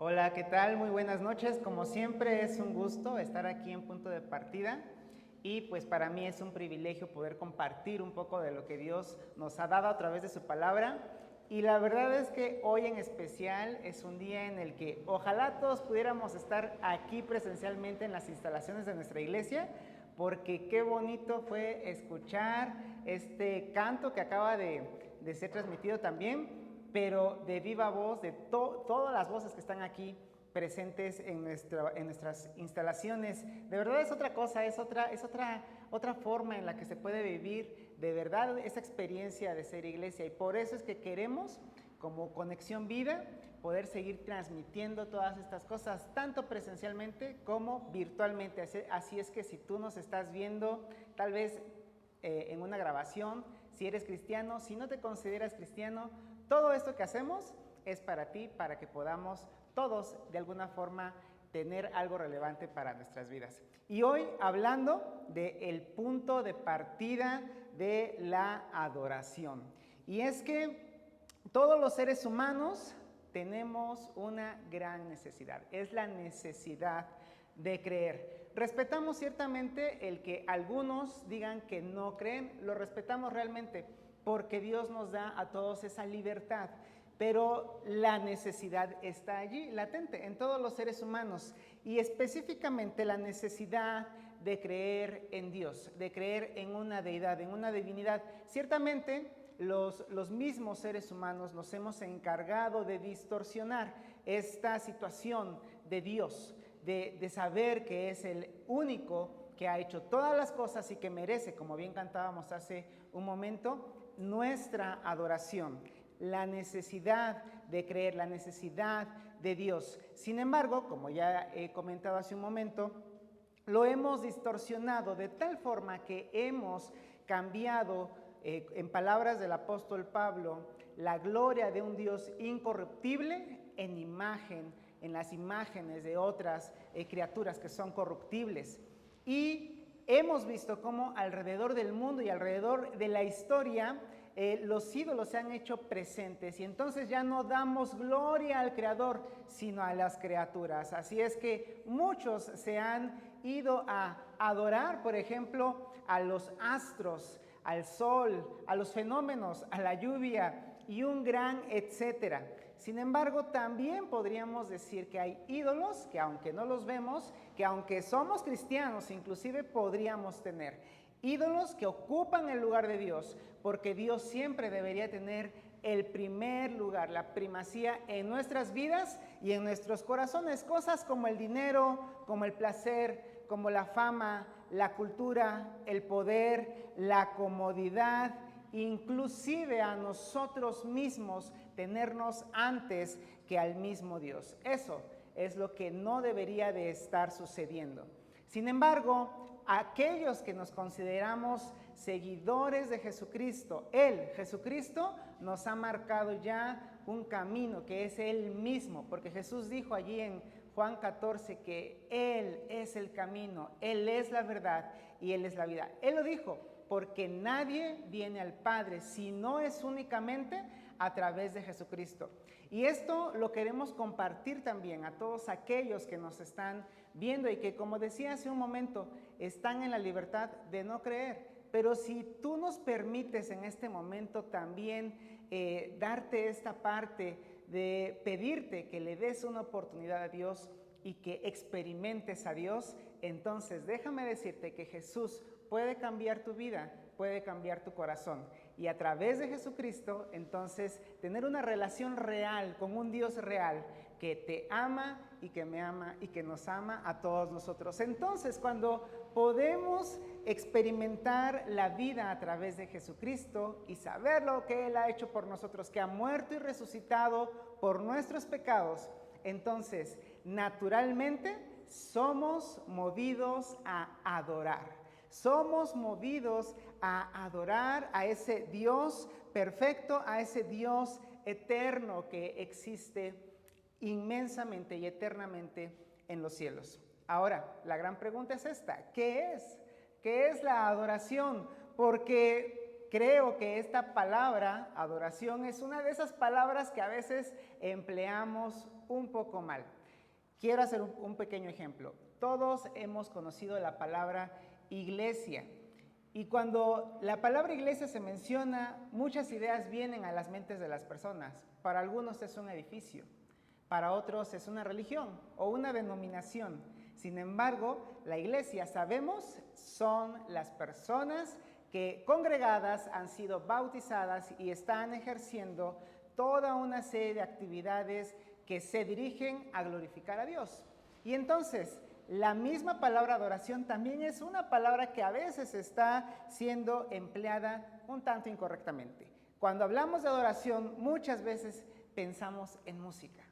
Hola, ¿qué tal? Muy buenas noches. Como siempre es un gusto estar aquí en Punto de Partida y pues para mí es un privilegio poder compartir un poco de lo que Dios nos ha dado a través de su palabra. Y la verdad es que hoy en especial es un día en el que ojalá todos pudiéramos estar aquí presencialmente en las instalaciones de nuestra iglesia, porque qué bonito fue escuchar este canto que acaba de ser transmitido también, pero de viva voz de todas las voces que están aquí presentes en nuestras instalaciones. De verdad es otra cosa, es otra forma en la que se puede vivir de verdad esa experiencia de ser iglesia, y por eso es que queremos, como Conexión Vida, poder seguir transmitiendo todas estas cosas, tanto presencialmente como virtualmente. Así es que si tú nos estás viendo, tal vez en una grabación, si eres cristiano, si no te consideras cristiano, todo esto que hacemos es para ti, para que podamos todos de alguna forma tener algo relevante para nuestras vidas. Y hoy hablando del punto de partida de la adoración. Y es que todos los seres humanos tenemos una gran necesidad, es la necesidad de creer. Respetamos ciertamente el que algunos digan que no creen, lo respetamos realmente porque Dios nos da a todos esa libertad, pero la necesidad está allí, latente, en todos los seres humanos, y específicamente la necesidad de creer en Dios, de creer en una deidad, en una divinidad. Ciertamente, los mismos seres humanos nos hemos encargado de distorsionar esta situación de Dios, de saber que es el único que ha hecho todas las cosas y que merece, como bien cantábamos hace un momento, nuestra adoración, la necesidad de creer, la necesidad de Dios. Sin embargo, como ya he comentado hace un momento, lo hemos distorsionado de tal forma que hemos cambiado, en palabras del apóstol Pablo, la gloria de un Dios incorruptible en imagen, en las imágenes de otras criaturas que son corruptibles. Y hemos visto cómo alrededor del mundo y alrededor de la historia los ídolos se han hecho presentes, y entonces ya no damos gloria al Creador, sino a las criaturas. Así es que muchos se han ido a adorar, por ejemplo, a los astros, al sol, a los fenómenos, a la lluvia y un gran etcétera. Sin embargo, también podríamos decir que hay ídolos que, aunque no los vemos, que aunque somos cristianos, inclusive podríamos tener ídolos que ocupan el lugar de Dios, porque Dios siempre debería tener el primer lugar, la primacía en nuestras vidas y en nuestros corazones. Cosas como el dinero, como el placer, como la fama, la cultura, el poder, la comodidad, inclusive a nosotros mismos, tenernos antes que al mismo Dios. Eso es lo que no debería de estar sucediendo. Sin embargo, aquellos que nos consideramos seguidores de Jesucristo, Jesucristo, nos ha marcado ya un camino que es Él mismo, porque Jesús dijo allí en Juan 14 que Él es el camino, Él es la verdad y Él es la vida. Él lo dijo, porque nadie viene al Padre si no es únicamente a través de Jesucristo. Y esto lo queremos compartir también a todos aquellos que nos están viendo y que, como decía hace un momento, están en la libertad de no creer. Pero si tú nos permites en este momento también darte esta parte de pedirte que le des una oportunidad a Dios y que experimentes a Dios, entonces déjame decirte que Jesús puede cambiar tu vida, puede cambiar tu corazón, y a través de Jesucristo entonces tener una relación real con un Dios real que te ama y que me ama y que nos ama a todos nosotros. Entonces, cuando podemos experimentar la vida a través de Jesucristo y saber lo que Él ha hecho por nosotros, que ha muerto y resucitado por nuestros pecados, entonces naturalmente somos movidos a adorar. Somos movidos a adorar a ese Dios perfecto, a ese Dios eterno que existe inmensamente y eternamente en los cielos. Ahora, la gran pregunta es esta: ¿qué es? ¿Qué es la adoración? Porque creo que esta palabra, adoración, es una de esas palabras que a veces empleamos un poco mal. Quiero hacer un pequeño ejemplo. Todos hemos conocido la palabra iglesia. Y cuando la palabra iglesia se menciona, muchas ideas vienen a las mentes de las personas. Para algunos es un edificio, para otros es una religión o una denominación. Sin embargo, la iglesia, sabemos, son las personas que congregadas han sido bautizadas y están ejerciendo toda una serie de actividades que se dirigen a glorificar a Dios. Y entonces, la misma palabra adoración también es una palabra que a veces está siendo empleada un tanto incorrectamente. Cuando hablamos de adoración, muchas veces pensamos en música.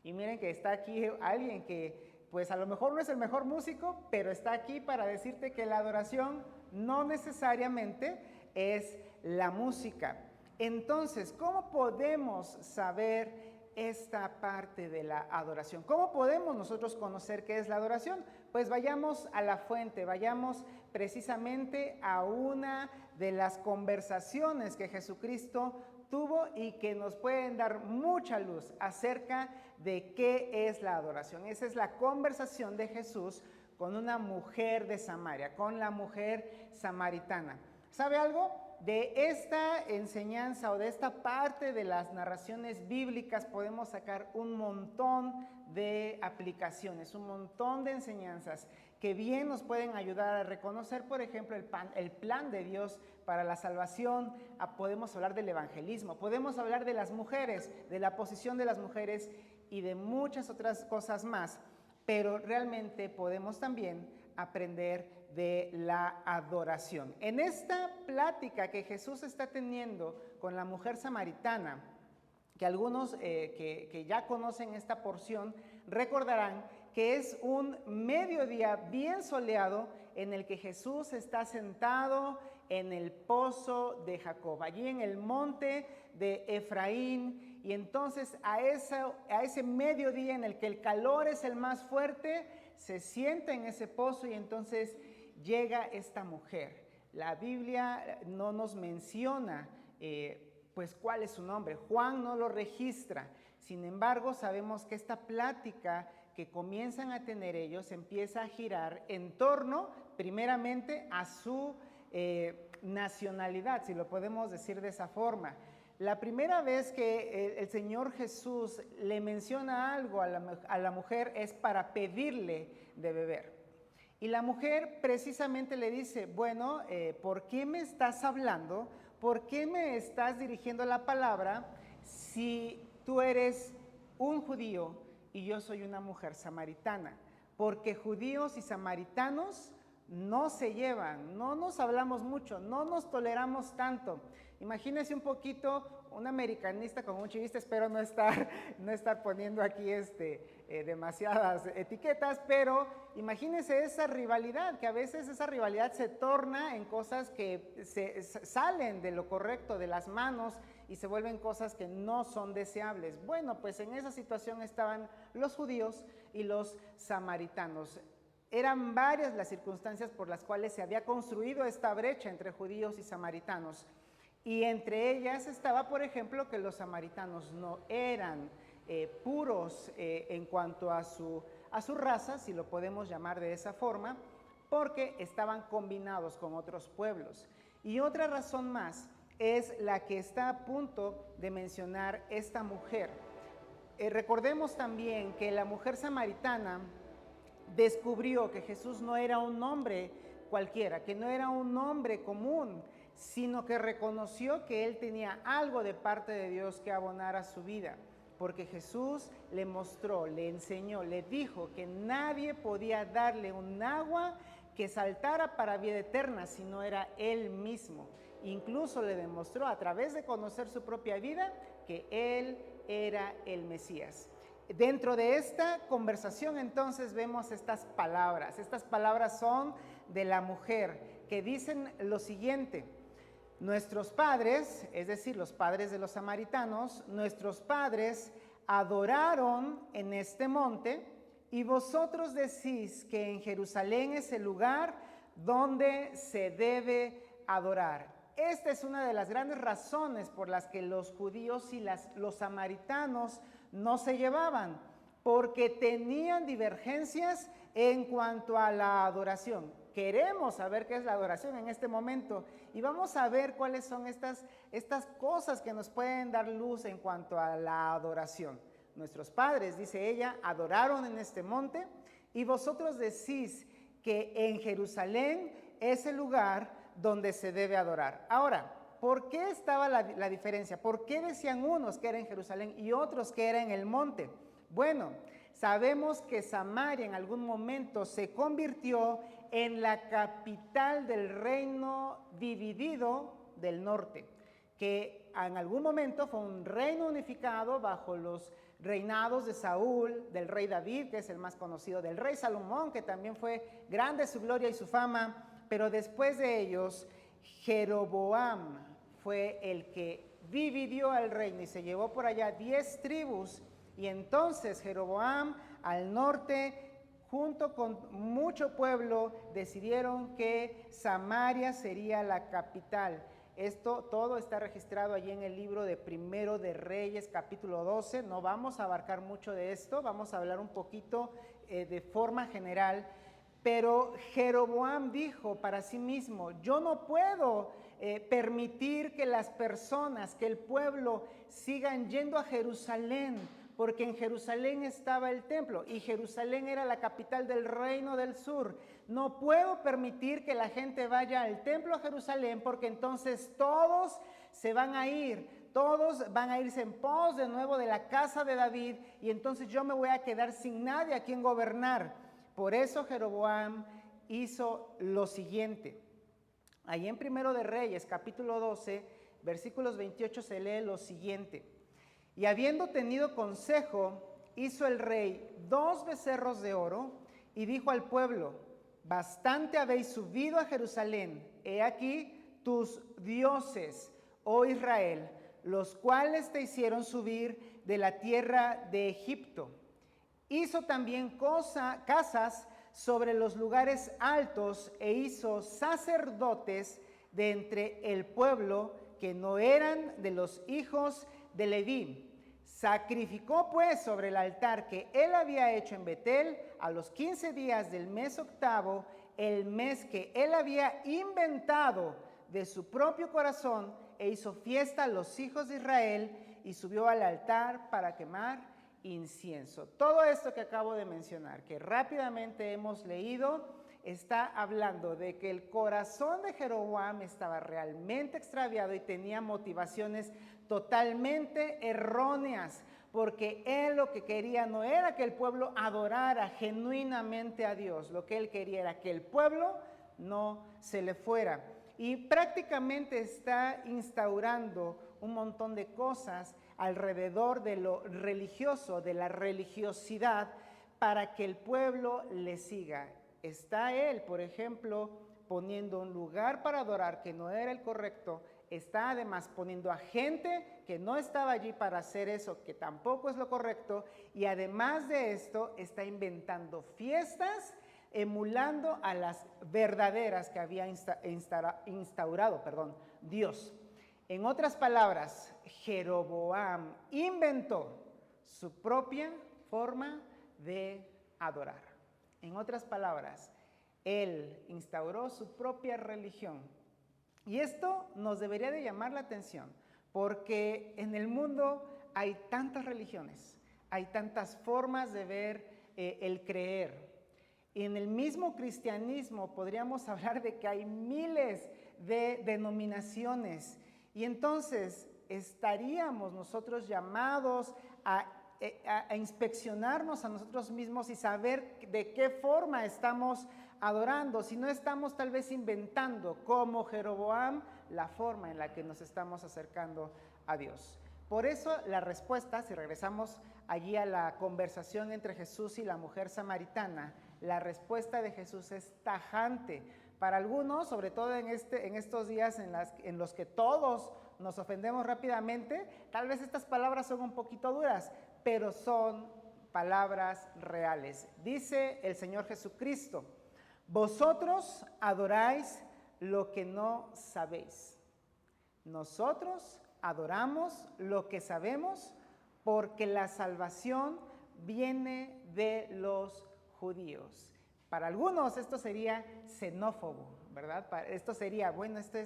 Y miren que está aquí alguien que, pues a lo mejor no es el mejor músico, pero está aquí para decirte que la adoración no necesariamente es la música. Entonces, ¿cómo podemos saber esta parte de la adoración? ¿Cómo podemos nosotros conocer qué es la adoración? Pues vayamos a la fuente, vayamos precisamente a una de las conversaciones que Jesucristo tuvo y que nos pueden dar mucha luz acerca de qué es la adoración. Esa es la conversación de Jesús con una mujer de Samaria, con la mujer samaritana. ¿Sabe algo? De esta enseñanza o de esta parte de las narraciones bíblicas podemos sacar un montón de aplicaciones, un montón de enseñanzas que bien nos pueden ayudar a reconocer, por ejemplo, el plan de Dios para la salvación. Podemos hablar del evangelismo, podemos hablar de las mujeres, de la posición de las mujeres y de muchas otras cosas más, pero realmente podemos también aprender de la adoración. En esta plática que Jesús está teniendo con la mujer samaritana, que algunos que ya conocen esta porción recordarán que es un mediodía bien soleado en el que Jesús está sentado en el pozo de Jacob, allí en el monte de Efraín, y entonces a ese mediodía en el que el calor es el más fuerte, se sienta en ese pozo y entonces llega esta mujer. La Biblia no nos menciona pues cuál es su nombre, Juan no lo registra. Sin embargo, sabemos que esta plática que comienzan a tener ellos empieza a girar en torno primeramente a su nacionalidad, si lo podemos decir de esa forma. La primera vez que el Señor Jesús le menciona algo a la mujer es para pedirle de beber. Y la mujer precisamente le dice, bueno, ¿por qué me estás hablando? ¿Por qué me estás dirigiendo la palabra si tú eres un judío y yo soy una mujer samaritana? Porque judíos y samaritanos no se llevan, no nos hablamos mucho, no nos toleramos tanto. Imagínense un poquito un americanista con un chivista, espero no estar poniendo aquí demasiadas etiquetas, pero imagínense esa rivalidad, que a veces esa rivalidad se torna en cosas que salen de lo correcto, de las manos, y se vuelven cosas que no son deseables. Bueno, pues en esa situación estaban los judíos y los samaritanos. Eran varias las circunstancias por las cuales se había construido esta brecha entre judíos y samaritanos. Y entre ellas estaba, por ejemplo, que los samaritanos no eran puros en cuanto a su raza, si lo podemos llamar de esa forma, porque estaban combinados con otros pueblos. Y otra razón más es la que está a punto de mencionar esta mujer. Recordemos también que la mujer samaritana descubrió que Jesús no era un hombre cualquiera, que no era un hombre común, sino que reconoció que él tenía algo de parte de Dios que abonar a su vida, porque Jesús le mostró, le enseñó, le dijo que nadie podía darle un agua que saltara para vida eterna si no era él mismo. Incluso le demostró a través de conocer su propia vida que él era el Mesías. Dentro de esta conversación entonces vemos estas palabras son de la mujer que dicen lo siguiente: nuestros padres, es decir, los padres de los samaritanos, nuestros padres adoraron en este monte y vosotros decís que en Jerusalén es el lugar donde se debe adorar. Esta es una de las grandes razones por las que los judíos y los samaritanos no se llevaban, porque tenían divergencias en cuanto a la adoración. Queremos saber qué es la adoración en este momento y vamos a ver cuáles son estas cosas que nos pueden dar luz en cuanto a la adoración. Nuestros padres, dice ella, adoraron en este monte y vosotros decís que en Jerusalén es el lugar donde se debe adorar. Ahora, ¿por qué estaba la diferencia? ¿Por qué decían unos que era en Jerusalén y otros que era en el monte? Bueno, sabemos que Samaria en algún momento se convirtió en la capital del reino dividido del norte, que en algún momento fue un reino unificado bajo los reinados de Saúl, del rey David, que es el más conocido, del rey Salomón, que también fue grande su gloria y su fama, pero después de ellos, Jeroboam fue el que dividió al reino y se llevó por allá 10 tribus, y entonces Jeroboam al norte, junto con mucho pueblo, decidieron que Samaria sería la capital. Esto todo está registrado allí en el libro de Primero de Reyes, capítulo 12. No vamos a abarcar mucho de esto, vamos a hablar un poquito de forma general. Pero Jeroboam dijo para sí mismo, yo no puedo permitir que las personas, que el pueblo sigan yendo a Jerusalén, porque en Jerusalén estaba el templo y Jerusalén era la capital del reino del sur. No puedo permitir que la gente vaya al templo a Jerusalén, porque entonces todos se van a ir, todos van a irse en pos de nuevo de la casa de David y entonces yo me voy a quedar sin nadie a quien gobernar. Por eso Jeroboam hizo lo siguiente. Ahí en Primero de Reyes, capítulo 12, versículos 28 se lee lo siguiente. Y habiendo tenido consejo, hizo el rey 2 becerros de oro y dijo al pueblo, bastante habéis subido a Jerusalén, he aquí tus dioses, oh Israel, los cuales te hicieron subir de la tierra de Egipto. Hizo también casas sobre los lugares altos e hizo sacerdotes de entre el pueblo que no eran de los hijos de Leví. Sacrificó pues sobre el altar que él había hecho en Betel a los 15 días del mes octavo, el mes que él había inventado de su propio corazón, e hizo fiesta a los hijos de Israel y subió al altar para quemar incienso. Todo esto que acabo de mencionar, que rápidamente hemos leído, está hablando de que el corazón de Jeroboam estaba realmente extraviado y tenía motivaciones totalmente erróneas, porque él lo que quería no era que el pueblo adorara genuinamente a Dios, lo que él quería era que el pueblo no se le fuera. Y prácticamente está instaurando un montón de cosas alrededor de lo religioso, de la religiosidad, para que el pueblo le siga. Está él, por ejemplo, poniendo un lugar para adorar que no era el correcto, está además poniendo a gente que no estaba allí para hacer eso, que tampoco es lo correcto, y además de esto está inventando fiestas, emulando a las verdaderas que había instaurado Dios. En otras palabras, Jeroboam inventó su propia forma de adorar. En otras palabras, él instauró su propia religión. Y esto nos debería de llamar la atención, porque en el mundo hay tantas religiones, hay tantas formas de ver el creer. Y en el mismo cristianismo podríamos hablar de que hay miles de denominaciones. Y entonces estaríamos nosotros llamados a inspeccionarnos a nosotros mismos y saber de qué forma estamos adorando, si no estamos tal vez inventando como Jeroboam la forma en la que nos estamos acercando a Dios. Por eso la respuesta, si regresamos allí a la conversación entre Jesús y la mujer samaritana, la respuesta de Jesús es tajante. Para algunos, sobre todo en estos días en los que todos nos ofendemos rápidamente, tal vez estas palabras son un poquito duras, pero son palabras reales. Dice el Señor Jesucristo, vosotros adoráis lo que no sabéis. Nosotros adoramos lo que sabemos, porque la salvación viene de los judíos. Para algunos esto sería xenófobo, ¿verdad? Esto sería, bueno, esto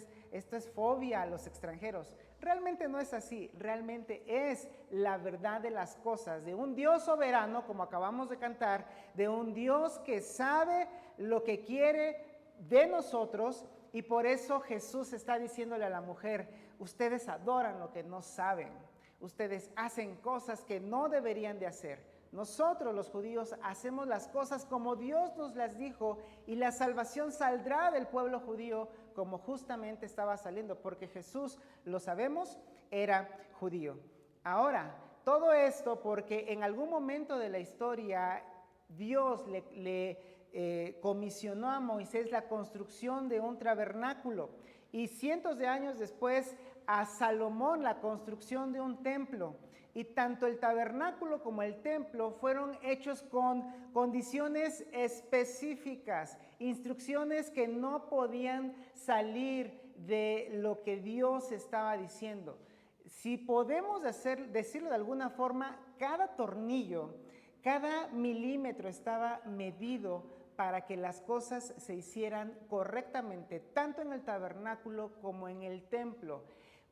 es fobia a los extranjeros. Realmente no es así, realmente es la verdad de las cosas, de un Dios soberano, como acabamos de cantar, de un Dios que sabe lo que quiere de nosotros, y por eso Jesús está diciéndole a la mujer, ustedes adoran lo que no saben, ustedes hacen cosas que no deberían de hacer. Nosotros los judíos hacemos las cosas como Dios nos las dijo, y la salvación saldrá del pueblo judío como justamente estaba saliendo, porque Jesús, lo sabemos, era judío. Ahora, todo esto porque en algún momento de la historia Dios le comisionó a Moisés la construcción de un tabernáculo, y cientos de años después a Salomón la construcción de un templo. Y tanto el tabernáculo como el templo fueron hechos con condiciones específicas, instrucciones que no podían salir de lo que Dios estaba diciendo. Si podemos decirlo de alguna forma, cada tornillo, cada milímetro estaba medido para que las cosas se hicieran correctamente, tanto en el tabernáculo como en el templo,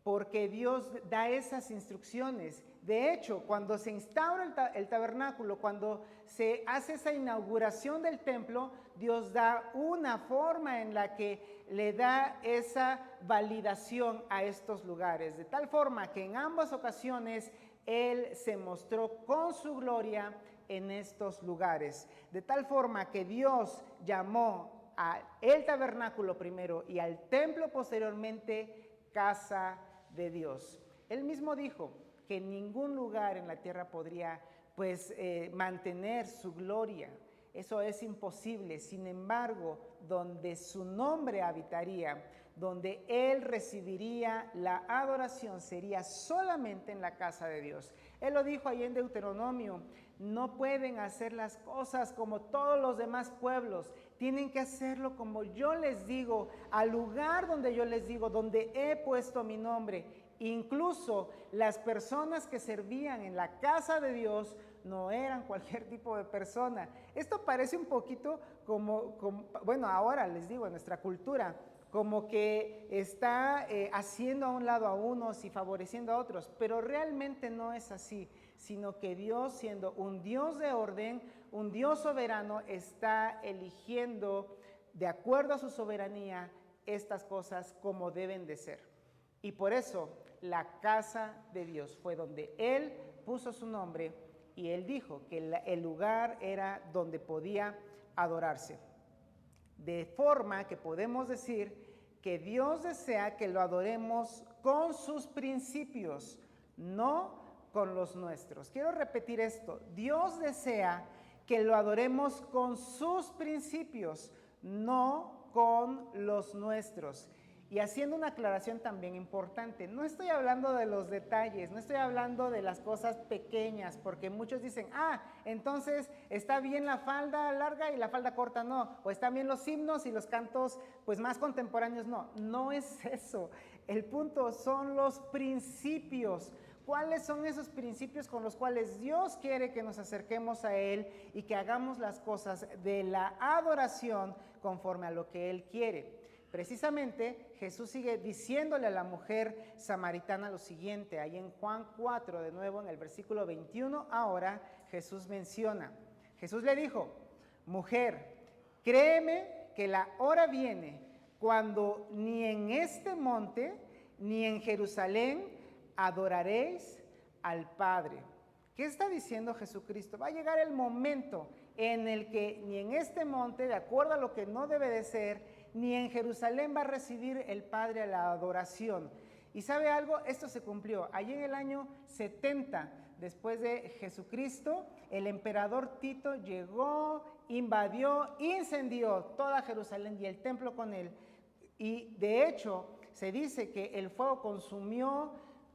porque Dios da esas instrucciones. De hecho, cuando se instaura el tabernáculo, cuando se hace esa inauguración del templo, Dios da una forma en la que le da esa validación a estos lugares, de tal forma que en ambas ocasiones Él se mostró con su gloria en estos lugares, de tal forma que Dios llamó al tabernáculo primero y al templo posteriormente casa de Dios. Él mismo dijo que ningún lugar en la tierra podría mantener su gloria. Eso es imposible. Sin embargo, donde su nombre habitaría, donde Él recibiría la adoración, sería solamente en la casa de Dios. Él lo dijo ahí en Deuteronomio, no pueden hacer las cosas como todos los demás pueblos, tienen que hacerlo como yo les digo, al lugar donde yo les digo, donde he puesto mi nombre. Incluso las personas que servían en la casa de Dios no eran cualquier tipo de persona. Esto parece un poquito bueno, ahora les digo, en nuestra cultura, como que está haciendo a un lado a unos y favoreciendo a otros, pero realmente no es así, sino que Dios, siendo un Dios de orden, un Dios soberano, está eligiendo de acuerdo a su soberanía estas cosas como deben de ser. Y por eso la casa de Dios fue donde Él puso su nombre, y Él dijo que el lugar era donde podía adorarse. De forma que podemos decir que Dios desea que lo adoremos con sus principios, no con los nuestros. Quiero repetir esto, Dios desea que lo adoremos con sus principios, no con los nuestros. Y haciendo una aclaración también importante, no estoy hablando de los detalles, no estoy hablando de las cosas pequeñas, porque muchos dicen, entonces está bien la falda larga y la falda corta no, o están bien los himnos y los cantos más contemporáneos no. No es eso, el punto son los principios. ¿Cuáles son esos principios con los cuales Dios quiere que nos acerquemos a Él y que hagamos las cosas de la adoración conforme a lo que Él quiere? Precisamente Jesús sigue diciéndole a la mujer samaritana lo siguiente, ahí en Juan 4, de nuevo en el versículo 21, ahora Jesús menciona, Jesús le dijo, mujer, créeme que la hora viene cuando ni en este monte ni en Jerusalén adoraréis al Padre. ¿Qué está diciendo Jesucristo? Va a llegar el momento en el que ni en este monte, de acuerdo a lo que no debe de ser, ni en Jerusalén va a recibir el Padre a la adoración. ¿Y sabe algo? Esto se cumplió. Allí en el año 70 después de Jesucristo, el emperador Tito llegó, invadió, incendió toda Jerusalén y el templo con él. Y de hecho, se dice que el fuego consumió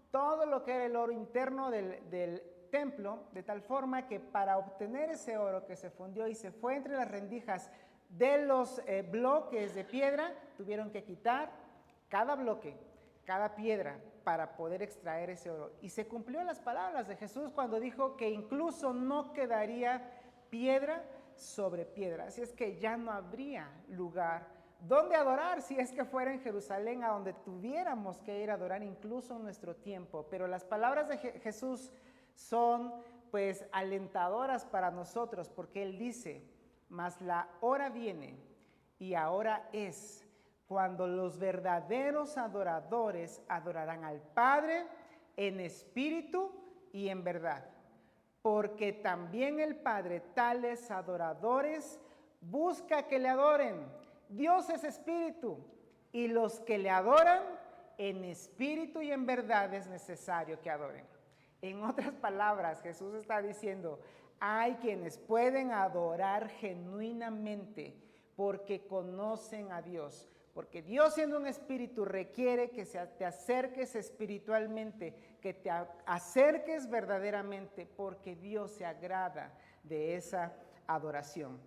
todo lo que era el oro interno del templo, de tal forma que para obtener ese oro que se fundió y se fue entre las rendijas de los bloques de piedra, tuvieron que quitar cada bloque, cada piedra, para poder extraer ese oro. Y se cumplió las palabras de Jesús cuando dijo que incluso no quedaría piedra sobre piedra. Así es que ya no habría lugar donde adorar si es que fuera en Jerusalén, a donde tuviéramos que ir a adorar incluso en nuestro tiempo. Pero las palabras de Jesús son pues alentadoras para nosotros, porque Él dice: mas la hora viene y ahora es, cuando los verdaderos adoradores adorarán al Padre en espíritu y en verdad. Porque también el Padre tales adoradores busca que le adoren. Dios es espíritu, y los que le adoran en espíritu y en verdad es necesario que adoren. En otras palabras, Jesús está diciendo: hay quienes pueden adorar genuinamente porque conocen a Dios. Porque Dios, siendo un espíritu, requiere que te acerques espiritualmente, que te acerques verdaderamente, porque Dios se agrada de esa adoración.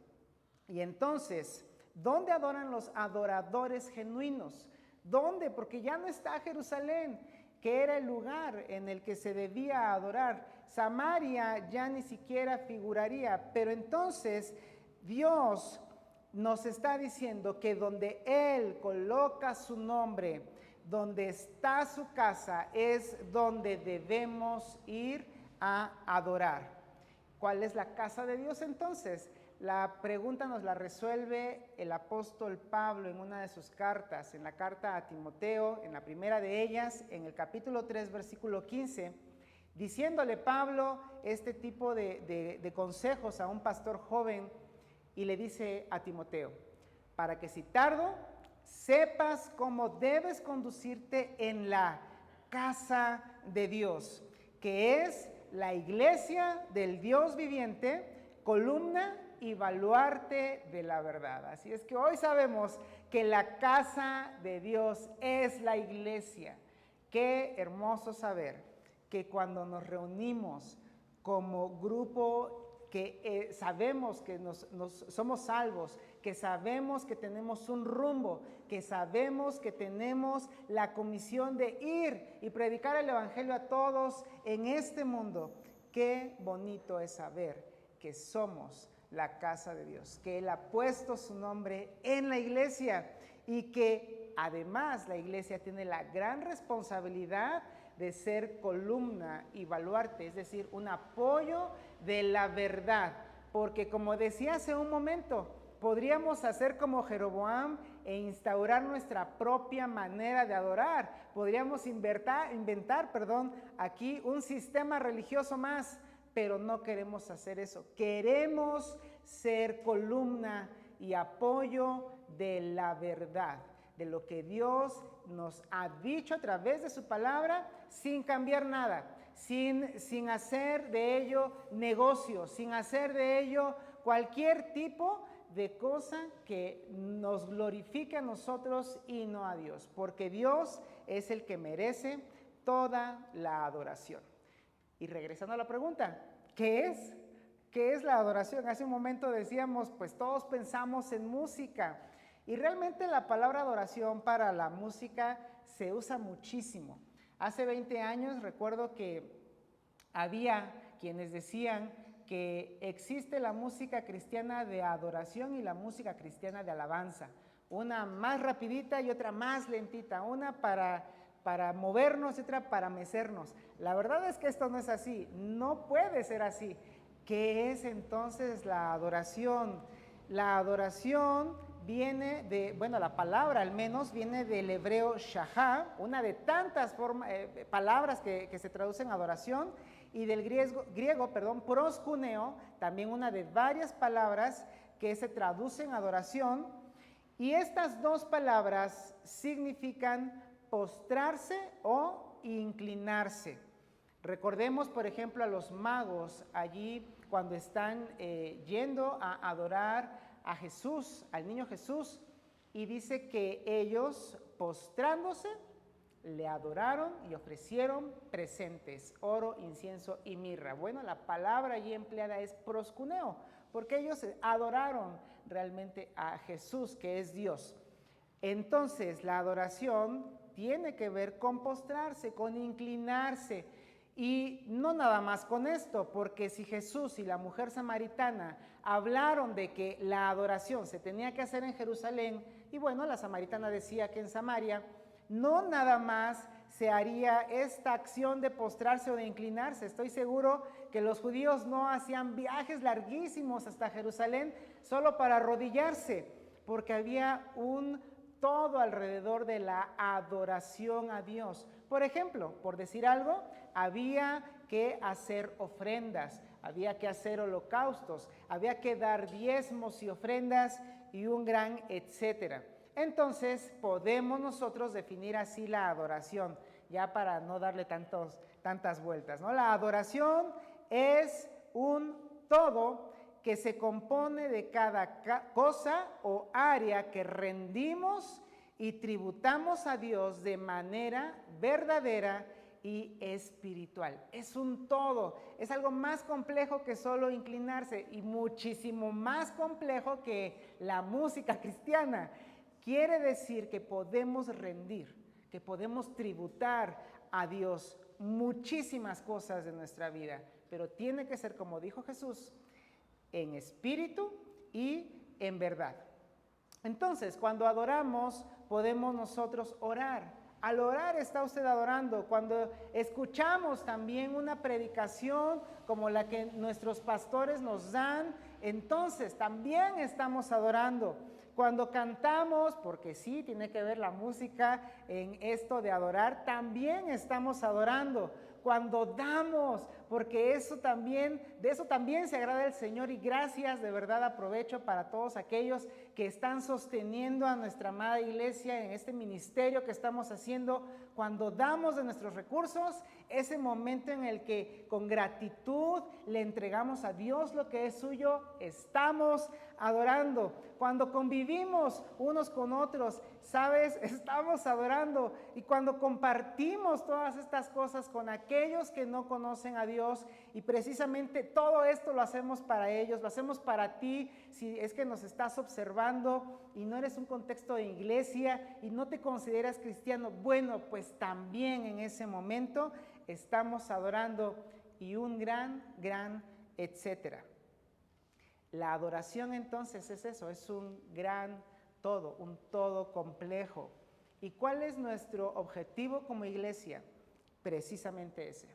Y entonces, ¿dónde adoran los adoradores genuinos? ¿Dónde? Porque ya no está Jerusalén, que era el lugar en el que se debía adorar. Samaria ya ni siquiera figuraría, pero entonces Dios nos está diciendo que donde Él coloca su nombre, donde está su casa, es donde debemos ir a adorar. ¿Cuál es la casa de Dios entonces? La pregunta nos la resuelve el apóstol Pablo en una de sus cartas, en la carta a Timoteo, en la primera de ellas, en el capítulo 3, versículo 15, diciéndole Pablo este tipo de consejos a un pastor joven. Y le dice a Timoteo: para que si tardo, sepas cómo debes conducirte en la casa de Dios, que es la iglesia del Dios viviente, columna y baluarte de la verdad. Así es que hoy sabemos que la casa de Dios es la iglesia. Qué hermoso saber que cuando nos reunimos como grupo, que sabemos que somos salvos, que sabemos que tenemos un rumbo, que sabemos que tenemos la comisión de ir y predicar el evangelio a todos en este mundo. Qué bonito es saber que somos la casa de Dios, que Él ha puesto su nombre en la iglesia y que además la iglesia tiene la gran responsabilidad de ser columna y baluarte, es decir, un apoyo de la verdad, porque como decía hace un momento, podríamos hacer como Jeroboam e instaurar nuestra propia manera de adorar, podríamos inventar, aquí un sistema religioso más, pero no queremos hacer eso, queremos ser columna y apoyo de la verdad, de lo que Dios nos ha dicho a través de su palabra, sin cambiar nada, sin hacer de ello negocio, sin hacer de ello cualquier tipo de cosa que nos glorifique a nosotros y no a Dios, porque Dios es el que merece toda la adoración. Y regresando a la pregunta, ¿qué es? ¿Qué es la adoración? Hace un momento decíamos, pues todos pensamos en música, y realmente la palabra adoración para la música se usa muchísimo. Hace 20 años recuerdo que había quienes decían que existe la música cristiana de adoración y la música cristiana de alabanza. Una más rapidita y otra más lentita, una para movernos y otra para mecernos. La verdad es que esto no es así, no puede ser así. ¿Qué es entonces la adoración? La adoración viene de, bueno, la palabra al menos viene del hebreo shahá, una de tantas palabras que se traducen adoración, y del griego, proskuneo, también una de varias palabras que se traducen adoración, y estas dos palabras significan postrarse o inclinarse. Recordemos, por ejemplo, a los magos allí cuando están yendo a adorar a Jesús, al niño Jesús, y dice que ellos, postrándose, le adoraron y ofrecieron presentes, oro, incienso y mirra. Bueno, la palabra allí empleada es proskuneo, porque ellos adoraron realmente a Jesús, que es Dios. Entonces, la adoración tiene que ver con postrarse, con inclinarse. Y no nada más con esto, porque si Jesús y la mujer samaritana hablaron de que la adoración se tenía que hacer en Jerusalén, y bueno, la samaritana decía que en Samaria, no nada más se haría esta acción de postrarse o de inclinarse. Estoy seguro que los judíos no hacían viajes larguísimos hasta Jerusalén solo para arrodillarse, porque había un todo alrededor de la adoración a Dios. Por ejemplo, por decir algo, había que hacer ofrendas, había que hacer holocaustos, había que dar diezmos y ofrendas y un gran etcétera. Entonces podemos nosotros definir así la adoración, ya para no darle tantas vueltas, ¿no? La adoración es un todo que se compone de cada cosa o área que rendimos y tributamos a Dios de manera verdadera y espiritual. Es un todo, es algo más complejo que solo inclinarse y muchísimo más complejo que la música cristiana. Quiere decir que podemos rendir, que podemos tributar a Dios muchísimas cosas de nuestra vida, pero tiene que ser, como dijo Jesús, en espíritu y en verdad. Entonces, cuando adoramos, podemos nosotros orar. Al orar está usted adorando. Cuando escuchamos también una predicación como la que nuestros pastores nos dan, entonces también estamos adorando. Cuando cantamos, porque sí, tiene que ver la música en esto de adorar, también estamos adorando. Cuando damos, porque de eso también se agrada el Señor, y gracias, de verdad aprovecho para todos aquellos que están sosteniendo a nuestra amada iglesia en este ministerio que estamos haciendo. Cuando damos de nuestros recursos, ese momento en el que con gratitud le entregamos a Dios lo que es suyo, estamos adorando. Cuando convivimos unos con otros, ¿sabes? Estamos adorando. Y cuando compartimos todas estas cosas con aquellos que no conocen a Dios, y precisamente todo esto lo hacemos para ellos, lo hacemos para ti, si es que nos estás observando y no eres un contexto de iglesia y no te consideras cristiano, bueno, pues también en ese momento estamos adorando, y un gran etcétera. La adoración entonces es eso, es un gran todo, un todo complejo. ¿Y cuál es nuestro objetivo como iglesia? Precisamente ese,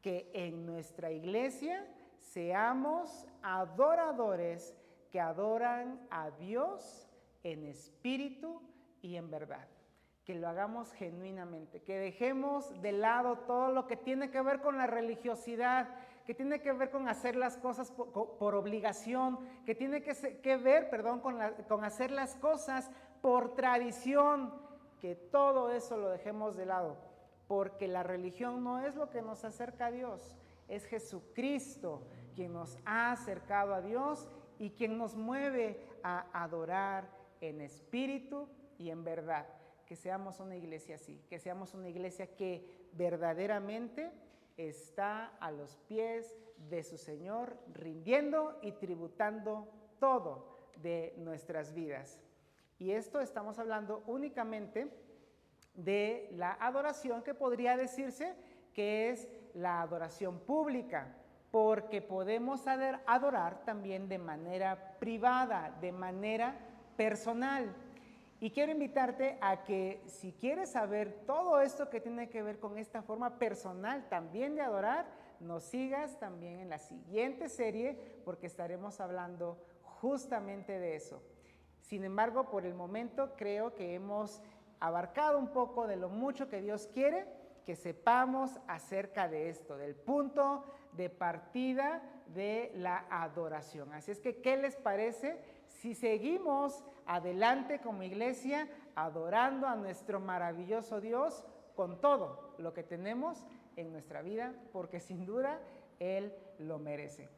que en nuestra iglesia seamos adoradores que adoran a Dios en espíritu y en verdad. Que lo hagamos genuinamente, que dejemos de lado todo lo que tiene que ver con la religiosidad, que tiene que ver con hacer las cosas por obligación, que tiene que ver, con hacer las cosas por tradición, que todo eso lo dejemos de lado, porque la religión no es lo que nos acerca a Dios, es Jesucristo quien nos ha acercado a Dios y quien nos mueve a adorar en espíritu y en verdad. Que seamos una iglesia así, que seamos una iglesia que verdaderamente está a los pies de su Señor, rindiendo y tributando todo de nuestras vidas. Y esto estamos hablando únicamente de la adoración, que podría decirse que es la adoración pública, porque podemos adorar también de manera privada, de manera personal. Y quiero invitarte a que, si quieres saber todo esto que tiene que ver con esta forma personal también de adorar, nos sigas también en la siguiente serie, porque estaremos hablando justamente de eso. Sin embargo, por el momento creo que hemos abarcado un poco de lo mucho que Dios quiere que sepamos acerca de esto, del punto de partida de la adoración. Así es que, ¿qué les parece si seguimos adelante como iglesia adorando a nuestro maravilloso Dios con todo lo que tenemos en nuestra vida? Porque sin duda Él lo merece.